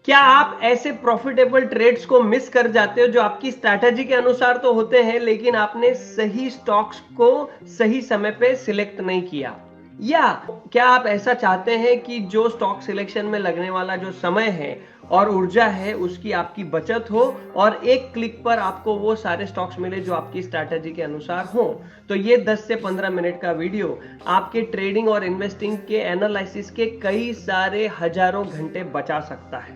क्या आप ऐसे प्रॉफिटेबल ट्रेड्स को मिस कर जाते हो जो आपकी स्ट्रैटेजी के अनुसार तो होते हैं, लेकिन आपने सही स्टॉक्स को सही समय पे सिलेक्ट नहीं किया? या क्या आप ऐसा चाहते हैं कि जो स्टॉक सिलेक्शन में लगने वाला जो समय है और ऊर्जा है उसकी आपकी बचत हो और एक क्लिक पर आपको वो सारे स्टॉक्स मिले जो आपकी स्ट्रैटेजी के अनुसार हो? तो ये 10 से 15 मिनट का वीडियो आपके ट्रेडिंग और इन्वेस्टिंग के एनालिसिस के कई सारे हजारों घंटे बचा सकता है।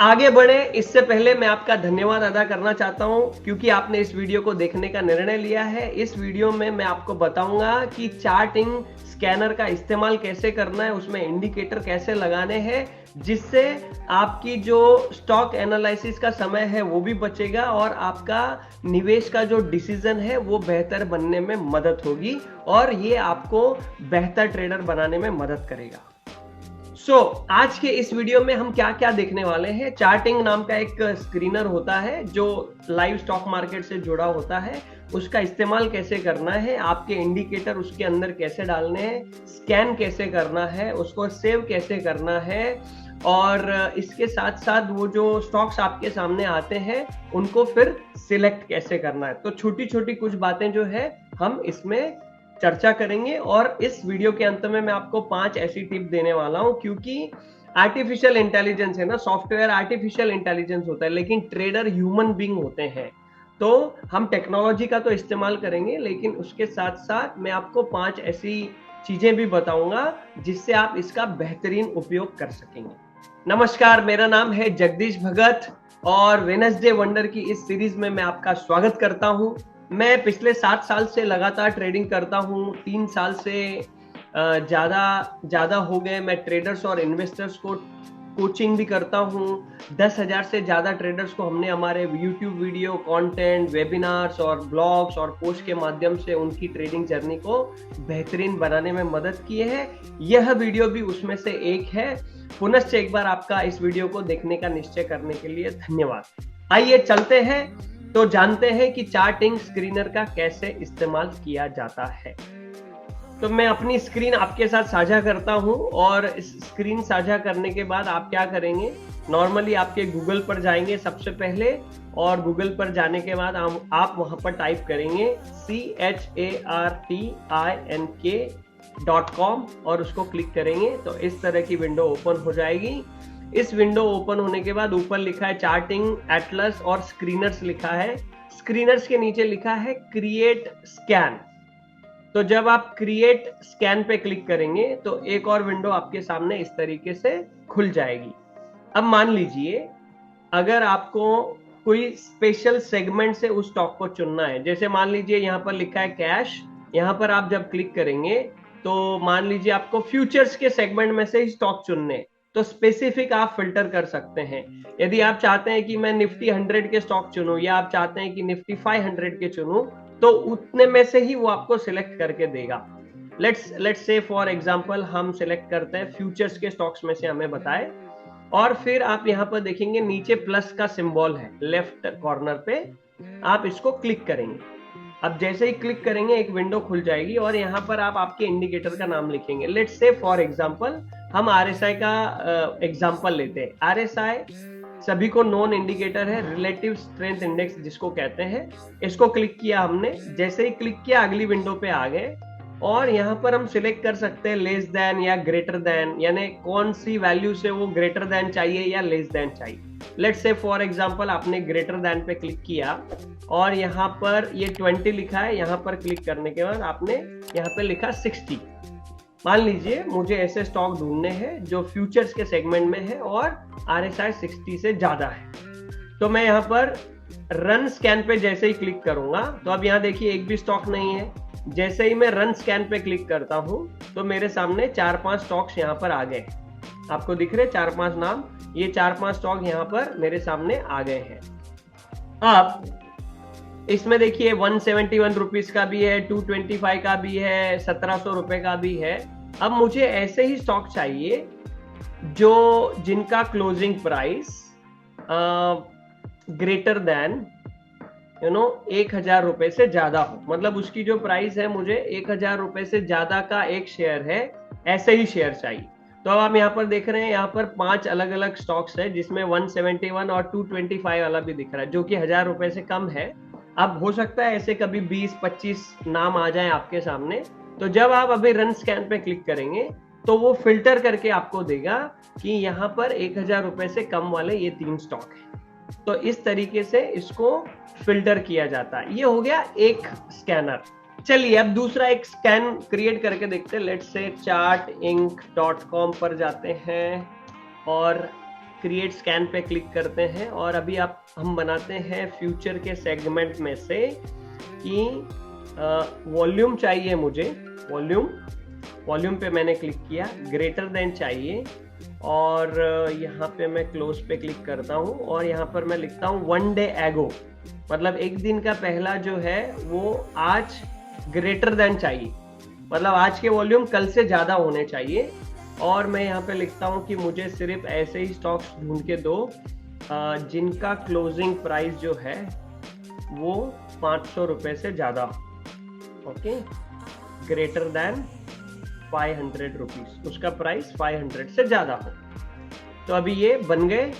आगे बढ़े इससे पहले मैं आपका धन्यवाद अदा करना चाहता हूं क्योंकि आपने इस वीडियो को देखने का निर्णय लिया है। इस वीडियो में मैं आपको बताऊंगा कि चार्टिंग स्कैनर का इस्तेमाल कैसे करना है, उसमें इंडिकेटर कैसे लगाने हैं, जिससे आपकी जो स्टॉक एनालिसिस का समय है वो भी बचेगा और आपका निवेश का जो डिसीजन है वो बेहतर बनने में मदद होगी और ये आपको बेहतर ट्रेडर बनाने में मदद करेगा। आज के इस वीडियो में हम क्या क्या देखने वाले हैं। चार्टिंग नाम का एक स्क्रीनर होता है जो लाइव स्टॉक मार्केट से जुड़ा होता है, उसका इस्तेमाल कैसे करना है, आपके इंडिकेटर उसके अंदर कैसे डालने हैं, स्कैन कैसे करना है, उसको सेव कैसे करना है और इसके साथ साथ वो जो स्टॉक्स आपके सामने आते हैं उनको फिर सिलेक्ट कैसे करना है। तो छोटी छोटी कुछ बातें जो है हम इसमें चर्चा करेंगे और इस वीडियो के अंत में मैं आपको 5 ऐसी टिप देने वाला हूं क्योंकि आर्टिफिशियल इंटेलिजेंस है ना, सॉफ्टवेयर आर्टिफिशियल इंटेलिजेंस होता है लेकिन ट्रेडर ह्यूमन बीइंग होते हैं। तो हम टेक्नोलॉजी का तो इस्तेमाल करेंगे लेकिन उसके साथ साथ मैं आपको 5 ऐसी चीजें भी बताऊंगा जिससे आप इसका बेहतरीन उपयोग कर सकेंगे। नमस्कार, मेरा नाम है जगदीश भगत और वेडनेसडे वंडर की इस सीरीज में मैं आपका स्वागत करता हूं। मैं पिछले 7 साल से लगातार ट्रेडिंग करता हूं। 3 साल से ज़्यादा हो गए मैं ट्रेडर्स और इन्वेस्टर्स को कोचिंग भी करता हूं। 10,000 से ज़्यादा ट्रेडर्स को हमने हमारे यूट्यूब वीडियो, कंटेंट, वेबिनार्स और ब्लॉग्स और पोस्ट के माध्यम से उनकी ट्रेडिंग जर्नी को बेहतरीन बनाने में मदद की है। यह वीडियो भी उसमें से एक है। पुनश्च एक बार आपका इस वीडियो को देखने का निश्चय करने के लिए धन्यवाद। आइए चलते हैं तो जानते हैं कि चार्टिंग स्क्रीनर का कैसे इस्तेमाल किया जाता है। तो मैं अपनी स्क्रीन आपके साथ साझा करता हूं और इस स्क्रीन साझा करने के बाद आप क्या करेंगे, नॉर्मली आपके गूगल पर जाएंगे सबसे पहले और गूगल पर जाने के बाद आप वहां पर टाइप करेंगे chartink.com और उसको क्लिक करेंगे तो इस तरह की विंडो ओपन हो जाएगी। इस विंडो ओपन होने के बाद ऊपर लिखा है चार्टिंग एटलस और स्क्रीनर्स लिखा है। स्क्रीनर्स के नीचे लिखा है क्रिएट स्कैन। तो जब आप क्रिएट स्कैन पे क्लिक करेंगे तो एक और विंडो आपके सामने इस तरीके से खुल जाएगी। अब मान लीजिए अगर आपको कोई स्पेशल सेगमेंट से उस स्टॉक को चुनना है, जैसे मान लीजिए यहाँ पर लिखा है कैश, यहाँ पर आप जब क्लिक करेंगे तो मान लीजिए आपको फ्यूचर्स के सेगमेंट में से ही स्टॉक चुनने, तो स्पेसिफिक आप फिल्टर कर सकते हैं। यदि आप चाहते हैं कि मैं निफ्टी 100 के स्टॉक चुनूं या आप चाहते हैं कि निफ्टी 500 के चुनूं तो उतने में से ही वो आपको सिलेक्ट करके देगा। लेट्स से फॉर एग्जांपल हम सिलेक्ट करते हैं फ्यूचर्स के स्टॉक्स में से हमें बताए और फिर आप यहाँ पर देखेंगे नीचे प्लस का सिंबल है लेफ्ट कॉर्नर पे, आप इसको क्लिक करेंगे। अब जैसे ही क्लिक करेंगे एक विंडो खुल जाएगी और यहाँ पर आप आपके इंडिकेटर का नाम लिखेंगे। लेट्स से फॉर एग्जांपल हम RSI का एग्जांपल लेते हैं। RSI सभी को नॉन इंडिकेटर है, रिलेटिव स्ट्रेंथ इंडेक्स जिसको कहते हैं। इसको क्लिक किया हमने, जैसे ही क्लिक किया अगली विंडो पे आ गए और यहाँ पर हम सिलेक्ट कर सकते हैं लेस देन या ग्रेटर देन, यानी कौन सी वैल्यू से वो ग्रेटर देन चाहिए या लेस देन चाहिए। लेट्स से फॉर एग्जांपल आपने ग्रेटर देन पे क्लिक किया और यहाँ पर ये 20 लिखा है, यहाँ पर क्लिक करने के बाद आपने यहाँ पे लिखा 60। मान लीजिए मुझे ऐसे स्टॉक ढूंढने हैं जो फ्यूचर्स के सेगमेंट में है और RSI 60 से ज्यादा है। तो मैं यहाँ पर रन स्कैन पे जैसे ही क्लिक करूंगा तो अब यहाँ देखिए एक भी स्टॉक नहीं है। जैसे ही मैं रन स्कैन पे क्लिक करता हूं तो मेरे सामने 4-5 स्टॉक्स यहाँ पर आ गए। आपको दिख रहे 4-5 नाम, ये 4-5 स्टॉक यहाँ पर मेरे सामने आ गए हैं। अब इसमें देखिए 171 रुपीज का भी है, 225 का भी है, 1700 रुपए का भी है। अब मुझे ऐसे ही स्टॉक चाहिए जिनका क्लोजिंग प्राइस ग्रेटर देन 1000 रुपए से ज्यादा हो, मतलब उसकी जो प्राइस है मुझे 1000 रुपए से ज्यादा का एक शेयर है, ऐसे ही शेयर चाहिए। तो अब आप यहाँ पर देख रहे हैं, यहाँ पर 5 अलग अलग स्टॉक्स है जिसमें 171 और 225 वाला भी दिख रहा है, जो कि 1000 रुपए से कम है। अब हो सकता है ऐसे कभी 20-25 नाम आ जाए आपके सामने, तो जब आप अभी रन स्कैन पे क्लिक करेंगे तो वो फिल्टर करके आपको देगा कि यहाँ पर 1000 रुपए से कम वाले ये 3 स्टॉक है। तो इस तरीके से इसको फिल्टर किया जाता है। ये हो गया एक स्कैनर। चलिए अब दूसरा एक स्कैन क्रिएट करके देखते हैं। लेट्स से chartinc.com पर जाते हैं और क्रिएट स्कैन पे क्लिक करते हैं, और अभी हम बनाते हैं फ्यूचर के सेगमेंट में से कि वॉल्यूम चाहिए मुझे, वॉल्यूम पे मैंने क्लिक किया, ग्रेटर देन चाहिए, और यहाँ पे मैं क्लोज पे क्लिक करता हूँ और यहाँ पर मैं लिखता हूँ 1 डे एगो, मतलब एक दिन का पहला जो है वो आज ग्रेटर देन चाहिए, मतलब आज के वॉल्यूम कल से ज्यादा होने चाहिए। और मैं यहाँ पे लिखता हूँ कि मुझे सिर्फ ऐसे ही स्टॉक्स ढूंढ के दो जिनका क्लोजिंग प्राइस जो है वो 500 रुपए से ज्यादा हो। ओके, ग्रेटर देन 500 रुपीज, उसका प्राइस 500 से ज्यादा हो। तो अभी ये बन गए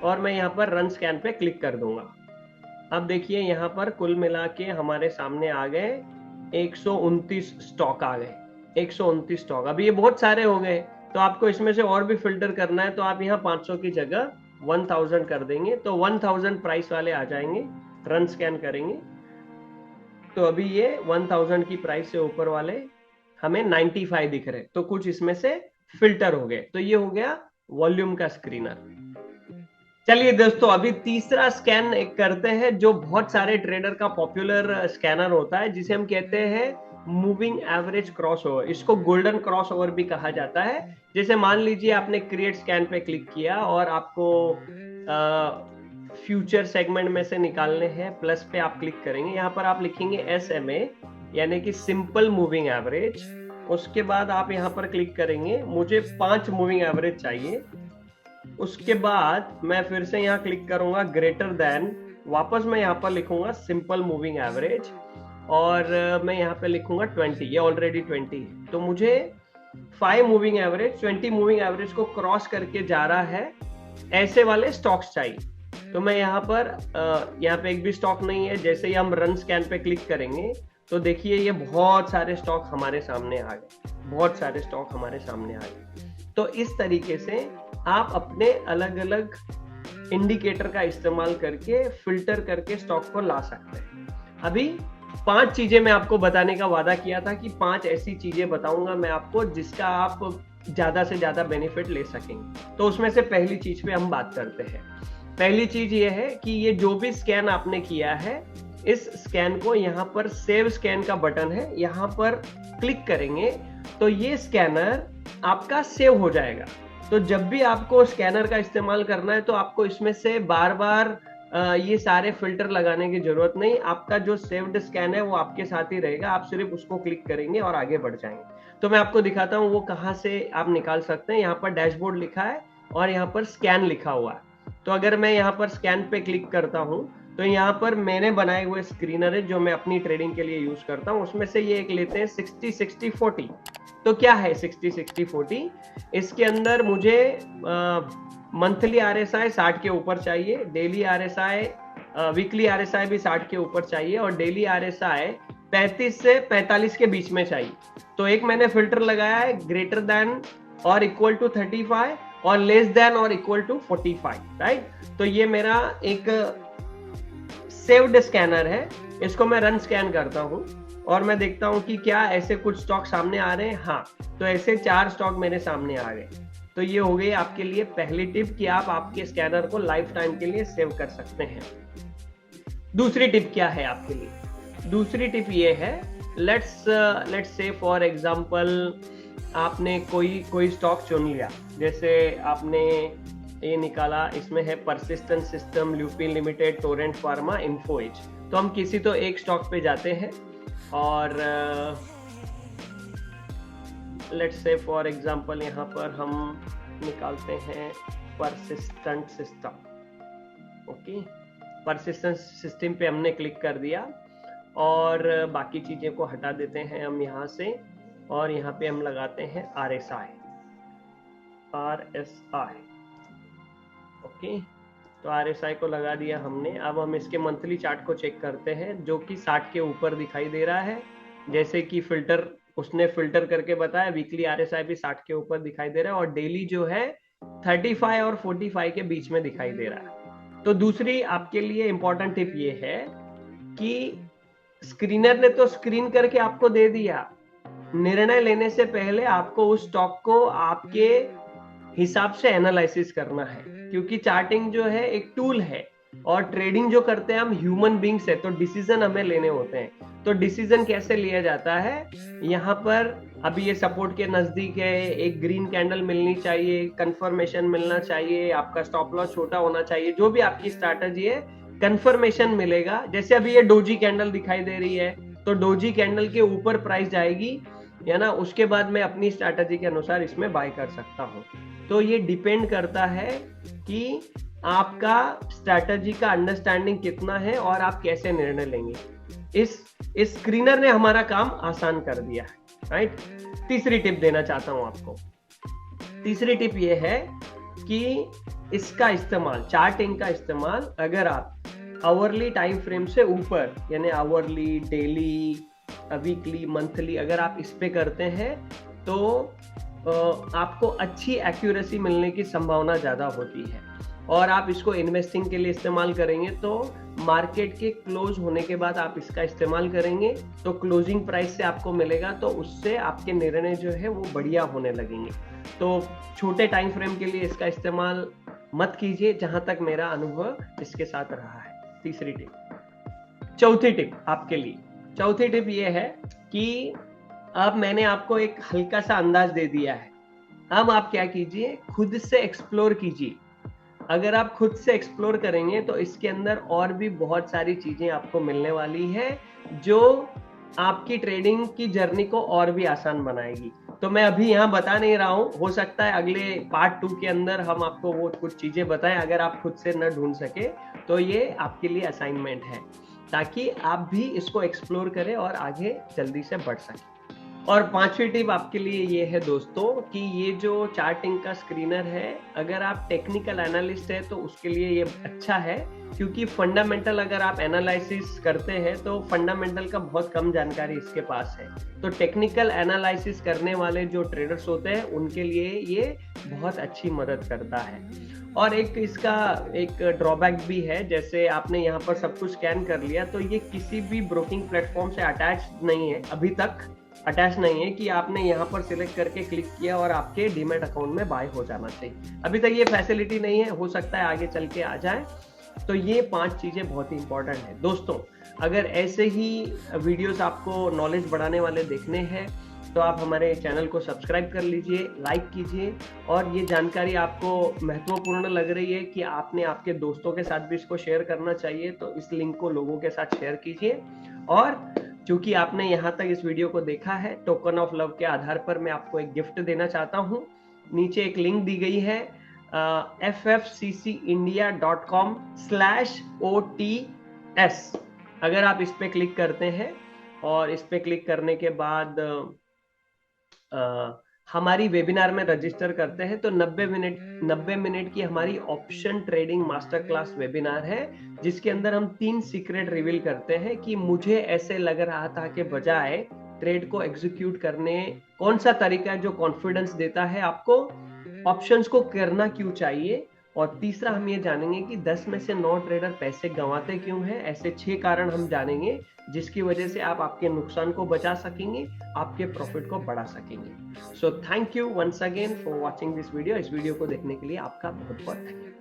और मैं यहाँ पर रन स्कैन पे क्लिक कर दूंगा। अब देखिए यहाँ पर कुल मिला के हमारे सामने आ गए 129 स्टॉक आ गए, 129 स्टॉक। अभी ये बहुत सारे हो गए, तो आपको इसमें से और भी फिल्टर करना है, तो आप यहाँ 500 की जगह 1000 कर देंगे तो 1000 प्राइस वाले आ जाएंगे। रन स्कैन करेंगे तो अभी ये 1000 की प्राइस से ऊपर वाले हमें 95 दिख रहे, तो कुछ इसमें से फिल्टर हो गए। तो ये हो गया वॉल्यूम का स्क्रीनर। चलिए दोस्तों, अभी तीसरा स्कैन एक करते हैं जो बहुत सारे ट्रेडर का पॉपुलर स्कैनर होता है, जिसे हम कहते हैं मूविंग एवरेज क्रॉसओवर। इसको गोल्डन क्रॉसओवर भी कहा जाता है। जैसे मान लीजिए आपने क्रिएट स्कैन पे क्लिक किया और आपको फ्यूचर सेगमेंट में से निकालने हैं, प्लस पे आप क्लिक करेंगे, यहाँ पर आप लिखेंगे SMA यानी कि सिंपल मूविंग एवरेज। उसके बाद आप यहाँ पर क्लिक करेंगे, मुझे 5 मूविंग एवरेज चाहिए। उसके बाद मैं फिर से यहाँ क्लिक करूंगा ग्रेटर देन, वापस मैं यहाँ पर लिखूंगा सिंपल मूविंग एवरेज और मैं यहाँ पे लिखूंगा 20, ये ऑलरेडी 20 है। तो मुझे 5 मूविंग एवरेज 20 मूविंग एवरेज को क्रॉस करके जा रहा है, ऐसे वाले स्टॉक्स चाहिए। तो मैं यहाँ पे एक भी स्टॉक नहीं है। जैसे ही हम रन स्कैन पे क्लिक करेंगे तो देखिए ये बहुत सारे स्टॉक हमारे सामने आ गए, बहुत सारे स्टॉक हमारे सामने आ गए। तो इस तरीके से आप अपने अलग अलग इंडिकेटर का इस्तेमाल करके फिल्टर करके स्टॉक को ला सकते हैं। अभी 5 चीजें मैं आपको बताने का वादा किया था कि 5 ऐसी चीजें बताऊंगा मैं आपको जिसका आप ज्यादा से ज्यादा बेनिफिट ले सकेंगे। तो उसमें से पहली चीज पे हम बात करते हैं। पहली चीज ये है कि ये जो भी स्कैन आपने किया है, इस स्कैन को यहाँ पर सेव स्कैन का बटन है, यहाँ पर क्लिक करेंगे तो ये स्कैनर आपका सेव हो जाएगा। तो जब भी आपको स्कैनर का इस्तेमाल करना है तो आपको इसमें से बार बार ये सारे फिल्टर लगाने की जरूरत नहीं। आपका जो सेव्ड स्कैन है वो आपके साथ ही रहेगा, आप सिर्फ उसको क्लिक करेंगे और आगे बढ़ जाएंगे। तो मैं आपको दिखाता हूँ वो कहाँ से आप निकाल सकते हैं। यहाँ पर डैशबोर्ड लिखा है और यहाँ पर स्कैन लिखा हुआ है। तो अगर मैं यहाँ पर स्कैन पे क्लिक करता हूँ तो यहाँ पर मैंने बनाए हुए स्क्रीनर है जो मैं अपनी ट्रेडिंग के लिए यूज करता हूँ, उसमें से ये एक लेते हैं 60-60-40। तो क्या है 60-60-40? इसके अंदर मुझे मंथली RSI 60 के ऊपर चाहिए, डेली RSI वीकली RSI भी 60 के ऊपर चाहिए और डेली RSI 35 से 45 के बीच में चाहिए। तो एक मैंने फिल्टर लगाया है ग्रेटर देन और इक्वल टू 35 और लेस देन और इक्वल टू 45, राइट। तो ये मेरा एक सेव्ड स्कैनर है। इसको मैं रन स्कैन करता हूं और मैं देखता हूं कि क्या ऐसे कुछ स्टॉक सामने आ रहे हैं। हाँ, तो ऐसे 4 स्टॉक मेरे सामने आ गए। तो ये हो गई आपके लिए पहली टिप कि आप आपके स्कैनर को लाइफ टाइम के लिए सेव कर सकते हैं। दूसरी टिप क्या है आपके लिए? दूसरी टिप ये है, लेट्स से फॉर एग्जांपल आपने कोई स्टॉक चुन लिया। जैसे आपने ये निकाला, इसमें है Persistent System, Lupin Limited, Torrent Pharma, Info Edge. तो हम किसी तो एक स्टॉक पे जाते हैं और लेट्स से फॉर एग्जांपल यहाँ पर हम निकालते हैं persistent system. Okay, persistence system पे हमने क्लिक कर दिया और बाकी चीज़ें को हटा देते हैं हम यहाँ से और यहाँ पे हम लगाते हैं RSI। ओके, तो RSI को लगा दिया हमने। अब हम इसके मंथली चार्ट को चेक करते हैं जो कि 60 के ऊपर दिखाई दे रहा है। जैसे कि उसने फिल्टर करके बताया, वीकली RSI भी 60 के ऊपर दिखाई दे रहा है और डेली जो है 35 और 45 के बीच में दिखाई दे रहा है। तो दूसरी आपके लिए इंपॉर्टेंट टिप ये है कि स्क्रीनर ने तो स्क्रीन करके आपको दे दिया, निर्णय लेने से पहले आपको उस स्टॉक को आपके हिसाब से एनालिसिस करना है, क्योंकि चार्टिंग जो है एक टूल है और ट्रेडिंग जो करते हैं हम ह्यूमन बींग्स है, तो डिसीजन हमें लेने होते हैं। तो डिसीजन कैसे लिया जाता है, यहाँ पर अभी ये सपोर्ट के नजदीक है, एक ग्रीन कैंडल मिलनी चाहिए, कंफर्मेशन मिलना चाहिए, आपका स्टॉप लॉस छोटा होना चाहिए, जो भी आपकी स्ट्रैटेजी है कंफर्मेशन मिलेगा। जैसे अभी ये डोजी कैंडल दिखाई दे रही है, तो डोजी कैंडल के ऊपर प्राइस जाएगी है ना, उसके बाद मैं अपनी स्ट्रैटेजी के अनुसार इसमें बाय कर सकता हूँ। तो ये डिपेंड करता है कि आपका स्ट्रैटेजी का अंडरस्टैंडिंग कितना है और आप कैसे निर्णय लेंगे। इस स्क्रीनर ने हमारा काम आसान कर दिया है, राइट। तीसरी टिप देना चाहता हूं आपको। तीसरी टिप ये है कि इसका इस्तेमाल, चार्टिंग का इस्तेमाल, अगर आप आवरली टाइम फ्रेम से ऊपर यानी आवरली, डेली, वीकली, मंथली अगर आप इस पे करते हैं तो आपको अच्छी एक्यूरेसी मिलने की संभावना ज़्यादा होती है। और आप इसको इन्वेस्टिंग के लिए इस्तेमाल करेंगे तो मार्केट के क्लोज होने के बाद आप इसका इस्तेमाल करेंगे तो क्लोजिंग प्राइस से आपको मिलेगा, तो उससे आपके निर्णय जो है वो बढ़िया होने लगेंगे। तो छोटे टाइम फ्रेम के लिए इसका इस्तेमाल मत कीजिए, जहां तक मेरा अनुभव इसके साथ रहा है। तीसरी टिप। चौथी टिप आपके लिए, चौथी टिप ये है कि अब मैंने आपको एक हल्का सा अंदाज दे दिया है। अब आप क्या कीजिए, खुद से एक्सप्लोर कीजिए। अगर आप खुद से एक्सप्लोर करेंगे तो इसके अंदर और भी बहुत सारी चीजें आपको मिलने वाली है जो आपकी ट्रेडिंग की जर्नी को और भी आसान बनाएगी। तो मैं अभी यहाँ बता नहीं रहा हूँ, हो सकता है अगले पार्ट 2 के अंदर हम आपको वो कुछ चीजें बताएं। अगर आप खुद से न ढूंढ सके तो ये आपके लिए असाइनमेंट है, ताकि आप भी इसको एक्सप्लोर करें और आगे जल्दी से बढ़ सकें। और पांचवी टिप आपके लिए ये है दोस्तों कि ये जो चार्टिंग का स्क्रीनर है, अगर आप टेक्निकल एनालिस्ट है तो उसके लिए ये अच्छा है, क्योंकि फंडामेंटल अगर आप एनालिसिस करते हैं तो फंडामेंटल का बहुत कम जानकारी इसके पास है। तो टेक्निकल एनालिसिस करने वाले जो ट्रेडर्स होते हैं उनके लिए ये बहुत अच्छी मदद करता है। और एक इसका एक ड्रॉबैक भी है, जैसे आपने यहाँ पर सब कुछ स्कैन कर लिया तो ये किसी भी ब्रोकिंग प्लेटफॉर्म से अटैच नहीं है, अभी तक अटैच नहीं है कि आपने यहाँ पर सिलेक्ट करके क्लिक किया और आपके डीमैट अकाउंट में बाय हो जाना चाहिए। अभी तक ये फैसिलिटी नहीं है, हो सकता है आगे चल के आ जाए। तो ये 5 चीजें बहुत ही इंपॉर्टेंट है दोस्तों। अगर ऐसे ही वीडियोस आपको नॉलेज बढ़ाने वाले देखने हैं तो आप हमारे चैनल को सब्सक्राइब कर लीजिए, लाइक कीजिए। और ये जानकारी आपको महत्वपूर्ण लग रही है कि आपने आपके दोस्तों के साथ भी इसको शेयर करना चाहिए, तो इस लिंक को लोगों के साथ शेयर कीजिए। और चूंकि आपने यहाँ तक इस वीडियो को देखा है, टोकन ऑफ लव के आधार पर मैं आपको एक गिफ्ट देना चाहता हूँ। नीचे एक लिंक दी गई है ffccindia.com/OTS। अगर आप इस पे क्लिक करते हैं और इस पे क्लिक करने के बाद हमारी वेबिनार में रजिस्टर करते हैं तो 90 मिनट की हमारी option trading master class webinar है, जिसके अंदर हम 3 सीक्रेट रिवील करते हैं कि मुझे ऐसे लग रहा था कि बजाय ट्रेड को एग्जीक्यूट करने कौन सा तरीका है जो कॉन्फिडेंस देता है आपको, ऑप्शंस को करना क्यों चाहिए। और तीसरा हम ये जानेंगे कि 10 में से 9 ट्रेडर पैसे गंवाते क्यों हैं। ऐसे 6 कारण हम जानेंगे जिसकी वजह से आप आपके नुकसान को बचा सकेंगे, आपके प्रॉफिट को बढ़ा सकेंगे। So thank you once again for watching this video. इस वीडियो को देखने के लिए आपका बहुत बहुत धन्यवाद।